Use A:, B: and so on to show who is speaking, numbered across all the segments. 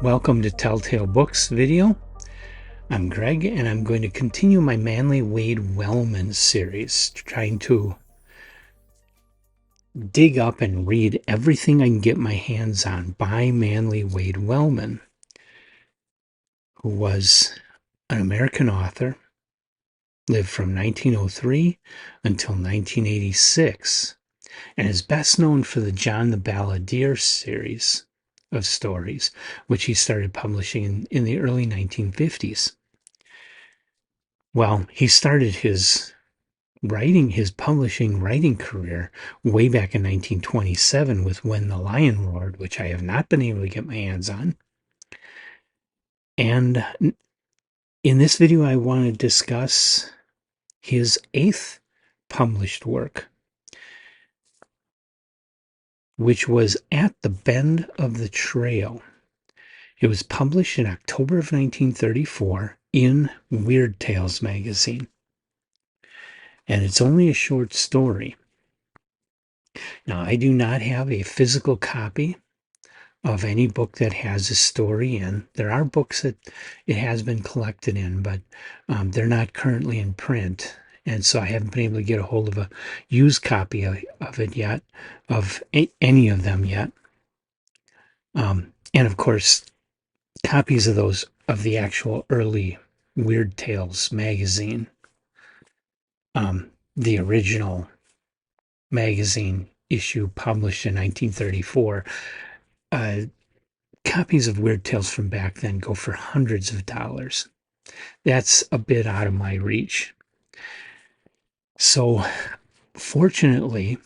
A: Welcome to Telltale Books video. I'm Greg, and I'm going to continue my Manly Wade Wellman series, trying to dig up and read everything I can get my hands on by Manly Wade Wellman, who was an American author, lived from 1903 until 1986, and is best known for the John the Balladeer series of stories, which he started publishing in the early 1950s. Well, he started his publishing writing career way back in 1927 with When the Lion Roared, which I have not been able to get my hands on. And in this video, I want to discuss his 8th published work, which was At the Bend of the Trail. It was published in October of 1934 in Weird Tales magazine. And it's only a short story. Now, I do not have a physical copy of any book that has a story in. There are books that it has been collected in, but they're not currently in print. And so I haven't been able to get a hold of a used copy of it yet, of any of them yet. And of course, copies of those, of the actual early Weird Tales magazine, the original magazine issue published in 1934, copies of Weird Tales from back then go for hundreds of dollars. That's a bit out of my reach. So, fortunately,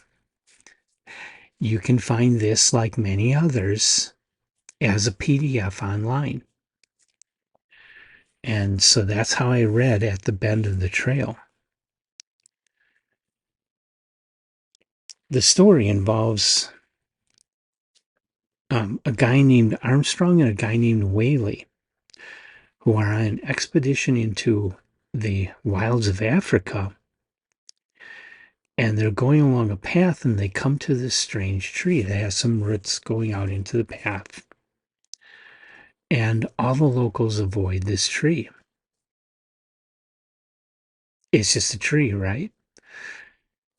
A: you can find this, like many others, as a PDF online. And so that's how I read At the Bend of the Trail. The story involves a guy named Armstrong and a guy named Whaley, who are on an expedition into the wilds of Africa. And they're going along a path, and they come to this strange tree that has some roots going out into the path. And all the locals avoid this tree. It's just a tree, right?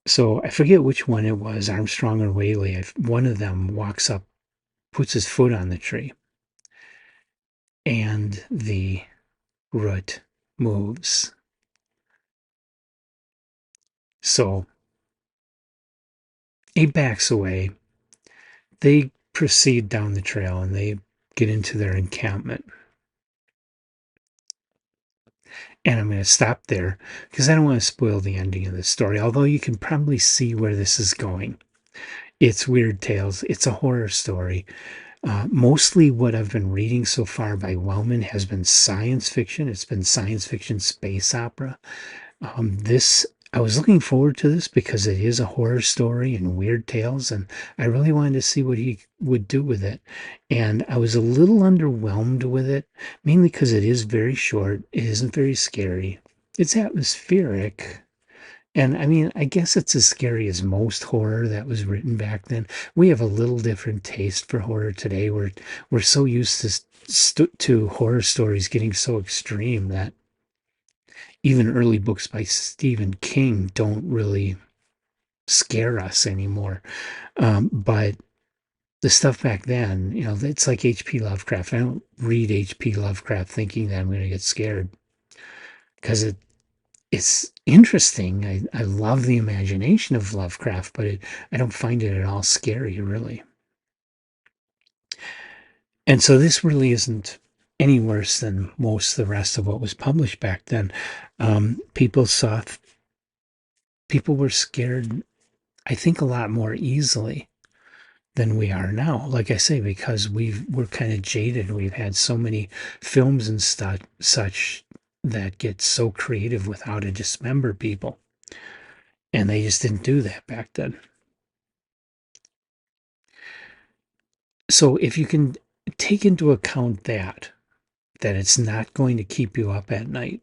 A: So I forget which one it was, Armstrong or Whaley. One of them walks up, puts his foot on the tree, and the root moves. So he backs away. They proceed down the trail, and they get into their encampment. And I'm going to stop there because I don't want to spoil the ending of the story, although you can probably see where this is going. It's Weird Tales. It's a horror story. Mostly what I've been reading so far by Wellman has been science fiction. It's been science fiction space opera. I was looking forward to this because it is a horror story and Weird Tales, and I really wanted to see what he would do with it. And I was a little underwhelmed with it, mainly because it is very short. It isn't very scary. It's atmospheric. And I mean, I guess it's as scary as most horror that was written back then. We have a little different taste for horror today. We're so used to horror stories getting so extreme that even early books by Stephen King don't really scare us anymore. But the stuff back then, it's like H.P. Lovecraft. I don't read H.P. Lovecraft thinking that I'm going to get scared, because it's interesting. I love the imagination of Lovecraft, but I don't find it at all scary, really. And so this really isn't any worse than most of the rest of what was published back then. People were scared, I think, a lot more easily than we are now. Like I say, because we're kind of jaded. We've had so many films and such that get so creative with how to dismember people. And they just didn't do that back then. So if you can take into account that it's not going to keep you up at night,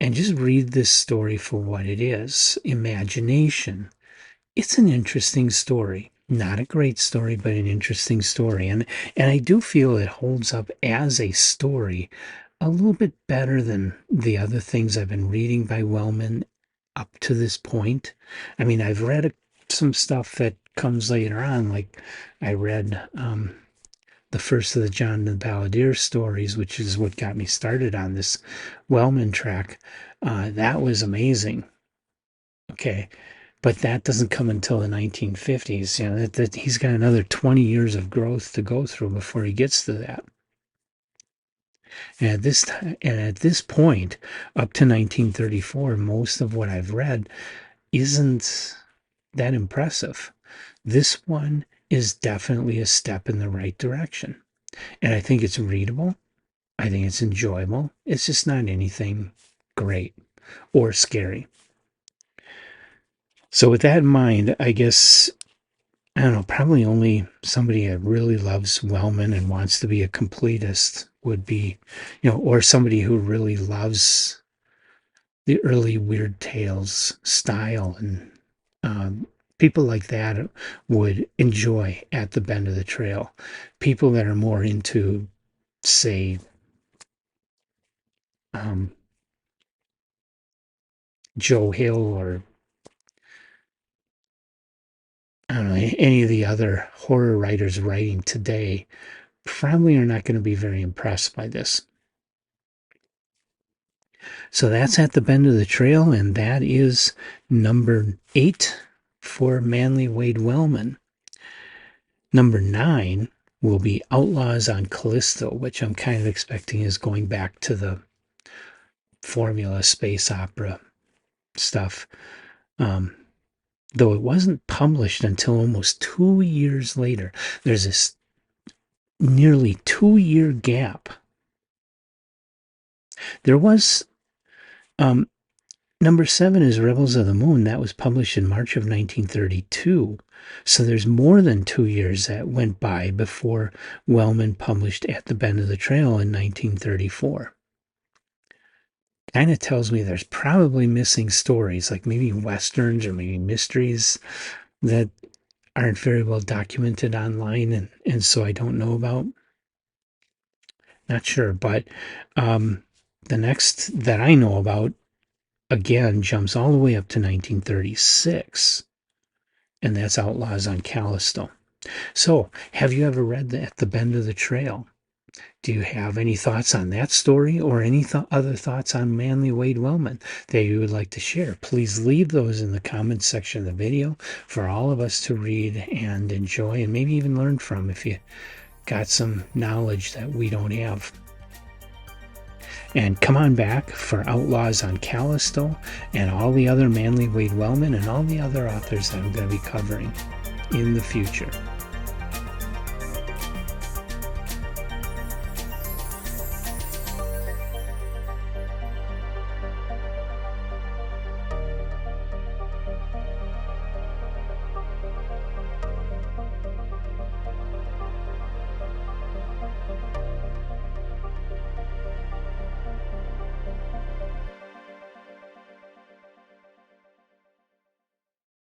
A: and just read this story for what it is, imagination, it's an interesting story. Not a great story, but an interesting story. And I do feel it holds up as a story a little bit better than the other things I've been reading by Wellman up to this point. I mean, I've read some stuff that comes later on, like I read the first of the John the Balladeer stories, which is what got me started on this Wellman track. That was amazing. Okay, but that doesn't come until the 1950s. You know, that he's got another 20 years of growth to go through before he gets to that. And at this point, up to 1934, most of what I've read isn't that impressive. This one is definitely a step in the right direction. And I think it's readable. I think it's enjoyable. It's just not anything great or scary. So, with that in mind, I guess, I don't know, probably only somebody that really loves Wellman and wants to be a completist would be, or somebody who really loves the early Weird Tales style, and people like that would enjoy At the Bend of the Trail. People that are more into, say, um, Joe Hill, or I don't know, any of the other horror writers writing today, probably are not going to be very impressed by this. So that's At the Bend of the Trail, and that is number 8 for Manly Wade Wellman. Number 9 will be Outlaws on Callisto, which I'm kind of expecting is going back to the formula space opera stuff. Though it wasn't published until almost 2 years later. There's this nearly 2-year gap. There was number 7 is Rebels of the Moon. That was published in March of 1932. So there's more than 2 years that went by before Wellman published At the Bend of the Trail in 1934. Kind of tells me there's probably missing stories, like maybe westerns or maybe mysteries that aren't very well documented online, and so I don't know about. Not sure, but the next that I know about, again, jumps all the way up to 1936, and that's Outlaws on Callisto. So, have you ever read At the Bend of the Trail? Do you have any thoughts on that story, or any other thoughts on Manly Wade Wellman that you would like to share? Please leave those in the comments section of the video for all of us to read and enjoy, and maybe even learn from if you got some knowledge that we don't have. And come on back for Outlaws on Callisto and all the other Manly Wade Wellman and all the other authors that I'm going to be covering in the future.